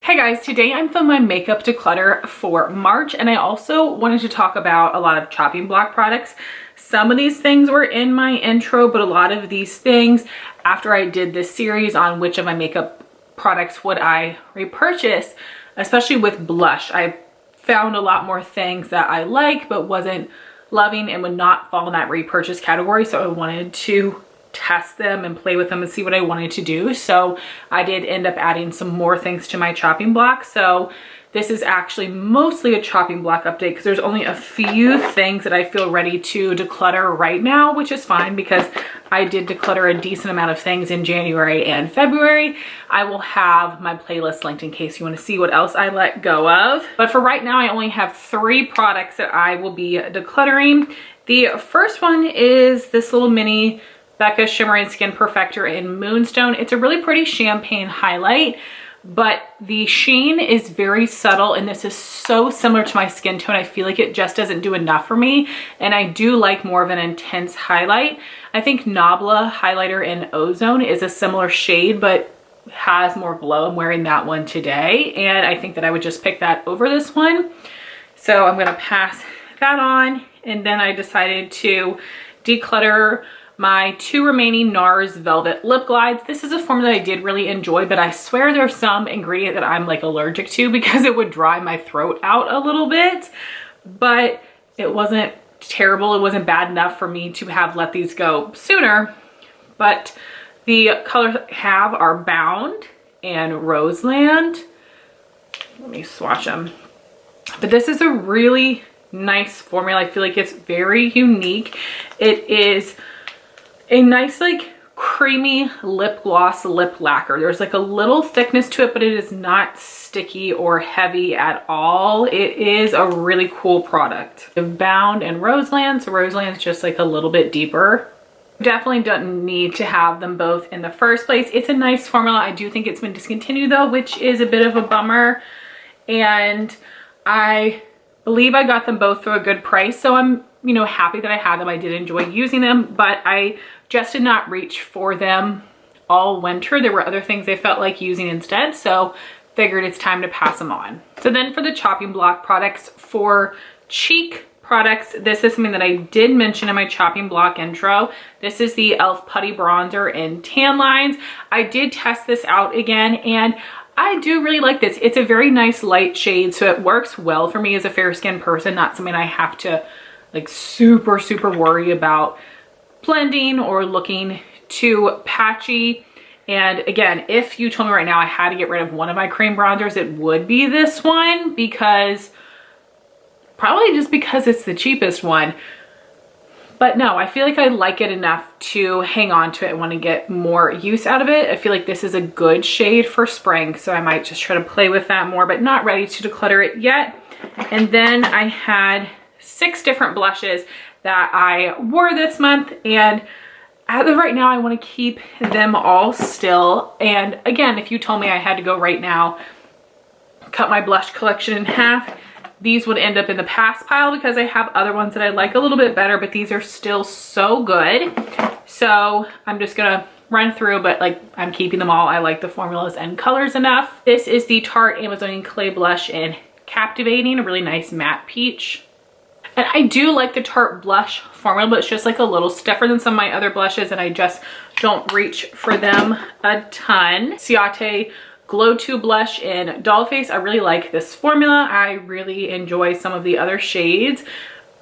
Hey guys, today I'm filming my makeup declutter for March, and I also wanted to talk about a lot of chopping block products. Some of these things were in my intro, but a lot of these things, after I did this series on which of my makeup products would I repurchase, especially with blush, I found a lot more things that I like but wasn't loving and would not fall in that repurchase category. So I wanted to test them and play with them and see what I wanted to do. So I did end up adding some more things to my chopping block. So this is actually mostly a chopping block update because there's only a few things that I feel ready to declutter right now, which is fine because I did declutter a decent amount of things in January and February. I will have my playlist linked in case you want to see what else I let go of. But for right now, I only have 3 products that I will be decluttering. The first one is this little mini Becca Shimmering Skin Perfector in Moonstone. It's a really pretty champagne highlight, but the sheen is very subtle, and this is so similar to my skin tone. I feel like it just doesn't do enough for me, and I do like more of an intense highlight. I think Nabla highlighter in Ozone is a similar shade, but has more glow. I'm wearing that one today, and I think that I would just pick that over this one. So I'm gonna pass that on, and then I decided to declutter my 2 remaining NARS Velvet Lip Glides. This is a formula I did really enjoy, but I swear there's some ingredient that I'm like allergic to because it would dry my throat out a little bit, but it wasn't terrible. It wasn't bad enough for me to have let these go sooner. But the colors I have are Bound and Roseland. Let me swatch them. But this is a really nice formula. I feel like it's very unique. It is a nice like creamy lip gloss lip lacquer. There's like a little thickness to it, but it is not sticky or heavy at all. It is a really cool product. Bound and Roseland. So Roseland's just like a little bit deeper. Definitely don't need to have them both in the first place. It's a nice formula. I do think it's been discontinued though, which is a bit of a bummer. And I believe I got them both for a good price. So I'm, you know, happy that I had them. I did enjoy using them, but I just did not reach for them all winter. There were other things I felt like using instead, so figured it's time to pass them on. So then for the chopping block products, for cheek products, this is something that I did mention in my chopping block intro. This is the e.l.f. Putty Bronzer in Tan Lines. I did test this out again, and I do really like this. It's a very nice light shade, so it works well for me as a fair skinned person, not something I have to like super worry about blending or looking too patchy. And again, if you told me right now I had to get rid of one of my cream bronzers, it would be this one, because probably just because it's the cheapest one. But no, I feel like I like it enough to hang on to it and want to get more use out of it. I feel like this is a good shade for spring, so I might just try to play with that more, but not ready to declutter it yet. And then I had 6 different blushes that I wore this month, and as of right now I want to keep them all still. And again, if you told me I had to go right now cut my blush collection in half, these would end up in the pass pile because I have other ones that I like a little bit better, but these are still so good. So I'm just gonna run through, but like I'm keeping them all. I like the formulas and colors enough. This is the Tarte Amazonian Clay Blush in Captivating, a really nice matte peach. And I do like the Tarte blush formula, but it's just like a little stiffer than some of my other blushes, and I just don't reach for them a ton. Ciate Glow 2 blush in Dollface. I really like this formula. I really enjoy some of the other shades,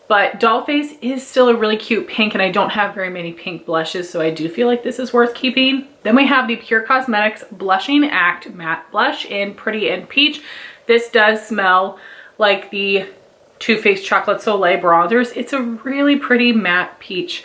but Dollface is still a really cute pink, and I don't have very many pink blushes, so I do feel like this is worth keeping. Then we have the Pure Cosmetics Blushing Act Matte Blush in Pretty and Peach. This does smell like the Too Faced Chocolate Soleil bronzers. It's a really pretty matte peach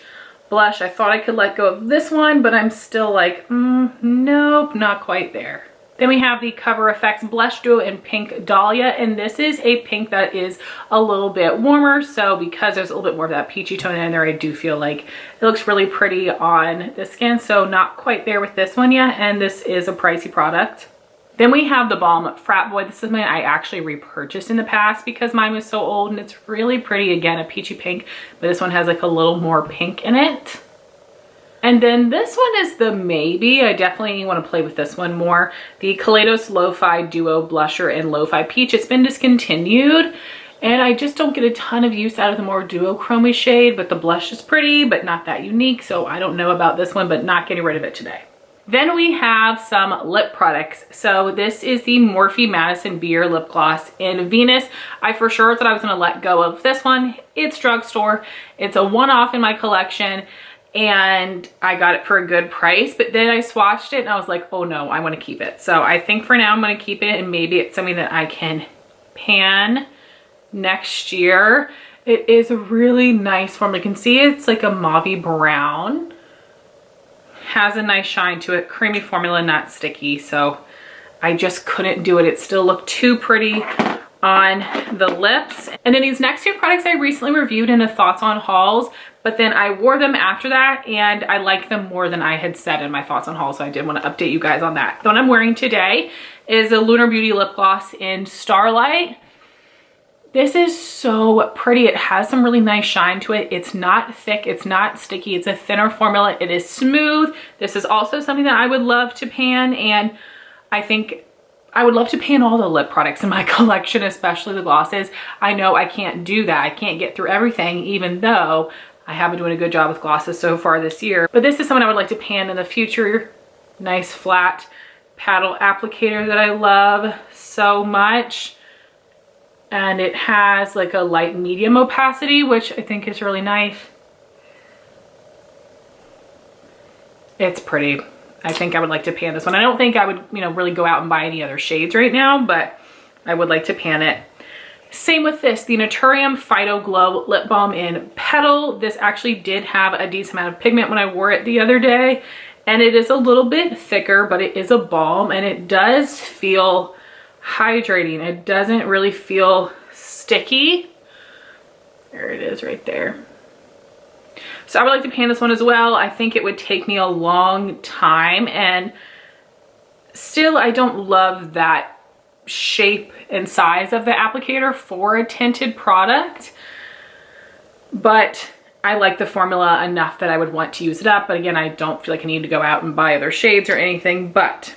blush. I thought I could let go of this one, but I'm still like, nope, not quite there. Then we have the Cover FX Blush Duo in Pink Dahlia, and this is a pink that is a little bit warmer, so because there's a little bit more of that peachy tone in there, I do feel like it looks really pretty on the skin, so not quite there with this one yet, and this is a pricey product. Then we have the Balm Frat Boy. This is something I actually repurchased in the past because mine was so old, and it's really pretty. Again, a peachy pink, but this one has like a little more pink in it. And then this one is the maybe. I definitely want to play with this one more. The Kaleidos Lo-Fi Duo Blusher in Lo-Fi Peach. It's been discontinued, and I just don't get a ton of use out of the more duochrome shade, but the blush is pretty, but not that unique. So I don't know about this one, but not getting rid of it today. Then we have some lip products. So this is the Morphe Madison Beer Lip Gloss in Venus. I for sure thought I was gonna let go of this one. It's drugstore. It's a one-off in my collection, and I got it for a good price, but then I swatched it and I was like, oh no, I wanna keep it. So I think for now I'm gonna keep it, and maybe it's something that I can pan next year. It is a really nice form. You can see it's like a mauvey brown. Has a nice shine to it, creamy formula, not sticky. So I just couldn't do it. It still looked too pretty on the lips. And then these next two products I recently reviewed in a thoughts on hauls, but then I wore them after that and I like them more than I had said in my thoughts on hauls. So I did want to update you guys on that. The one I'm wearing today is a Lunar Beauty lip gloss in Starlight. This is so pretty. It has some really nice shine to it. It's not thick, it's not sticky, it's a thinner formula. It is smooth. This is also something that I would love to pan, and I think I would love to pan all the lip products in my collection, especially the glosses. I know I can't do that. I can't get through everything, even though I have been doing a good job with glosses so far this year. But this is something I would like to pan in the future. Nice flat paddle applicator that I love so much. And it has like a light medium opacity, which I think is really nice. It's pretty. I think I would like to pan this one. I don't think I would, really go out and buy any other shades right now, but I would like to pan it. Same with this, the Naturium Phyto Glow Lip Balm in Petal. This actually did have a decent amount of pigment when I wore it the other day, and it is a little bit thicker, but it is a balm, and it does feel hydrating. It doesn't really feel sticky. There it is right there. So I would like to pan this one as well. I think it would take me a long time, and still I don't love that shape and size of the applicator for a tinted product, but I like the formula enough that I would want to use it up. But again, I don't feel like I need to go out and buy other shades or anything, but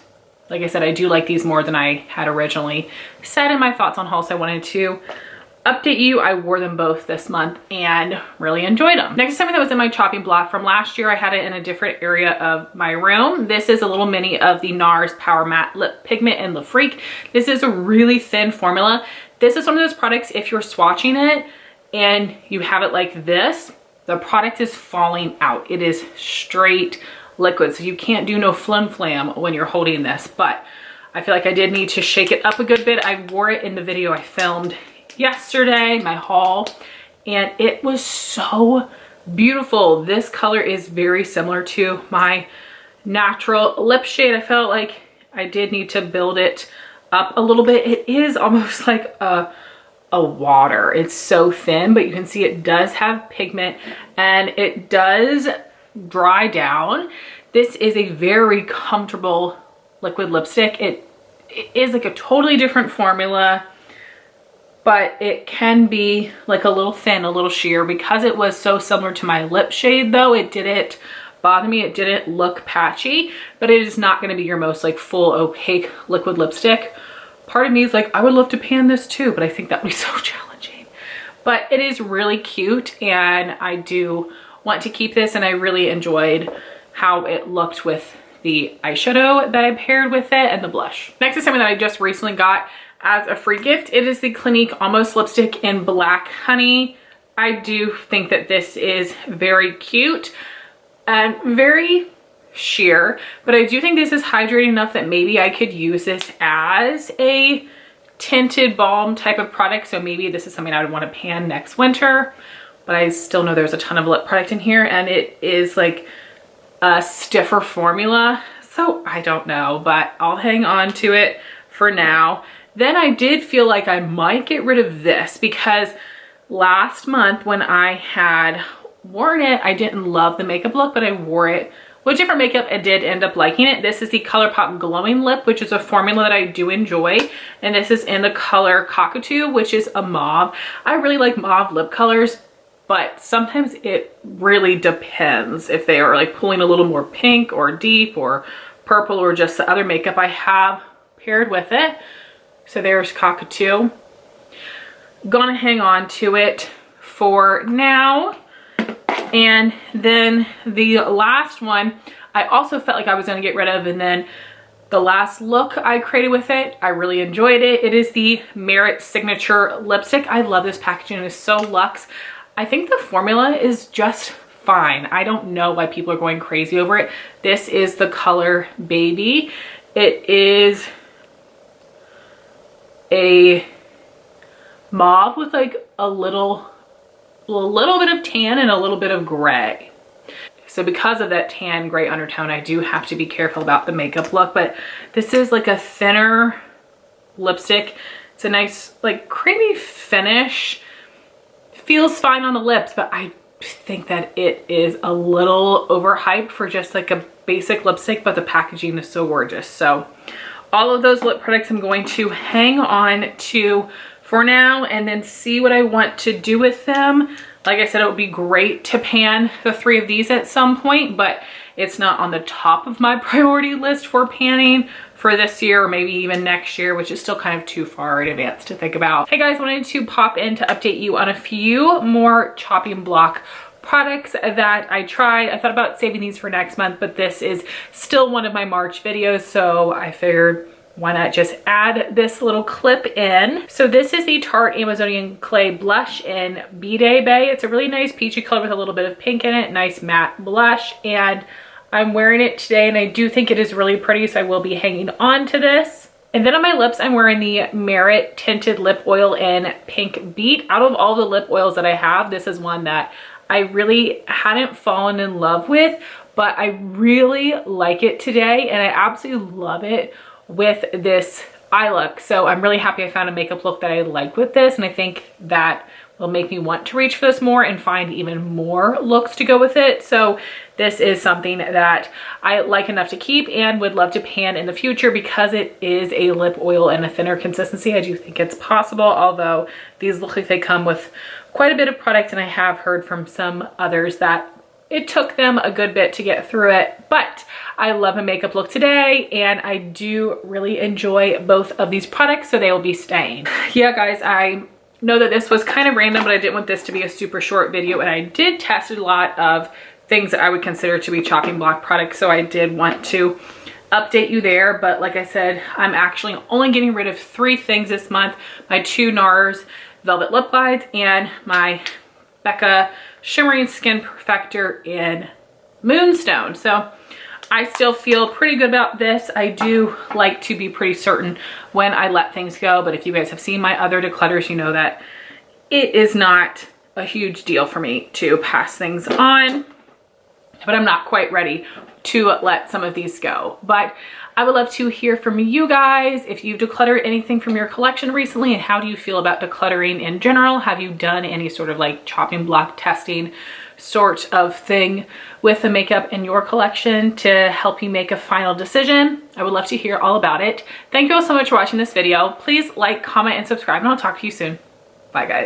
like I said, I do like these more than I had originally said in my thoughts on hauls. I wanted to update you. I wore them both this month and really enjoyed them. Next is something that was in my chopping block from last year. I had it in a different area of my room. This is a little mini of the NARS Power Matte Lip Pigment in Le Freak. This is a really thin formula. This is one of those products, if you're swatching it and you have it like this, the product is falling out. It is straight liquid, so you can't do no flim flam when you're holding this. But I feel like I did need to shake it up a good bit. I wore it in the video I filmed yesterday, my haul, and it was so beautiful. This color is very similar to my natural lip shade. I felt like I did need to build it up a little bit. It is almost like a water. It's so thin, but you can see it does have pigment and it does dry down. This is a very comfortable liquid lipstick. It is like a totally different formula, but it can be like a little thin, a little sheer. Because it was so similar to my lip shade though, it didn't bother me. It didn't look patchy, but it is not going to be your most like full opaque liquid lipstick. Part of me is like, I would love to pan this too, but I think that would be so challenging. But it is really cute, and I do want to keep this, and I really enjoyed how it looked with the eyeshadow that I paired with it and the blush. Next is something that I just recently got as a free gift. It is the Clinique Almost Lipstick in Black Honey. I do think that this is very cute and very sheer, but I do think this is hydrating enough that maybe I could use this as a tinted balm type of product. So maybe this is something I would want to pan next winter, but I still know there's a ton of lip product in here, and it is like a stiffer formula. So I don't know, but I'll hang on to it for now. Then I did feel like I might get rid of this, because last month when I had worn it, I didn't love the makeup look, but I wore it with different makeup and did end up liking it. This is the ColourPop Glowing Lip, which is a formula that I do enjoy. And this is in the color Cockatoo, which is a mauve. I really like mauve lip colors. but sometimes it really depends if they are like pulling a little more pink or deep or purple or just the other makeup I have paired with it. So there's Cockatoo. Gonna hang on to it for now. And then the last one, I also felt like I was gonna get rid of, and then the last look I created with it, I really enjoyed it. It is the Merit Signature Lipstick. I love this packaging, it is so luxe. I think the formula is just fine. I don't know why people are going crazy over it. This is the color Baby. It is a mauve with like a little bit of tan and a little bit of gray. So because of that tan gray undertone, I do have to be careful about the makeup look, but this is like a thinner lipstick. It's a nice like creamy finish. Feels fine on the lips, but I think that it is a little overhyped for just like a basic lipstick, but the packaging is so gorgeous. So all of those lip products I'm going to hang on to for now and then see what I want to do with them. Like I said, it would be great to pan the 3 of these at some point, but it's not on the top of my priority list for panning for this year or maybe even next year, which is still kind of too far in advance to think about. Hey guys, wanted to pop in to update you on a few more chopping block products that I tried. I thought about saving these for next month, but this is still one of my March videos, so I figured why not just add this little clip in. So this is the Tarte Amazonian Clay Blush in B-Day Bay. It's a really nice peachy color with a little bit of pink in it, nice matte blush, and I'm wearing it today and I do think it is really pretty, so I will be hanging on to this. And then on my lips, I'm wearing the Merit Tinted Lip Oil in Pink Beet. Out of all the lip oils that I have, this is one that I really hadn't fallen in love with, but I really like it today and I absolutely love it with this eye look. So I'm really happy I found a makeup look that I like with this, and I think that will make me want to reach for this more and find even more looks to go with it. So this is something that I like enough to keep and would love to pan in the future because it is a lip oil and a thinner consistency. I do think it's possible, although these look like they come with quite a bit of product, and I have heard from some others that it took them a good bit to get through it, but I love a makeup look today and I do really enjoy both of these products, so they will be staying. Yeah guys, I know that this was kind of random, but I didn't want this to be a super short video, and I did test a lot of things that I would consider to be chopping block products, so I did want to update you there. But like I said, I'm actually only getting rid of 3 things this month: my 2 NARS Velvet Lip Glides and my Becca Shimmering Skin Perfector in Moonstone. So I still feel pretty good about this. I do like to be pretty certain when I let things go, but if you guys have seen my other declutters, you know that it is not a huge deal for me to pass things on, but I'm not quite ready to let some of these go. But I would love to hear from you guys if you've decluttered anything from your collection recently, and how do you feel about decluttering in general? Have you done any sort of like chopping block testing sort of thing with the makeup in your collection to help you make a final decision? I would love to hear all about it. Thank you all so much for watching this video. Please like, comment, and subscribe, and I'll talk to you soon. Bye guys.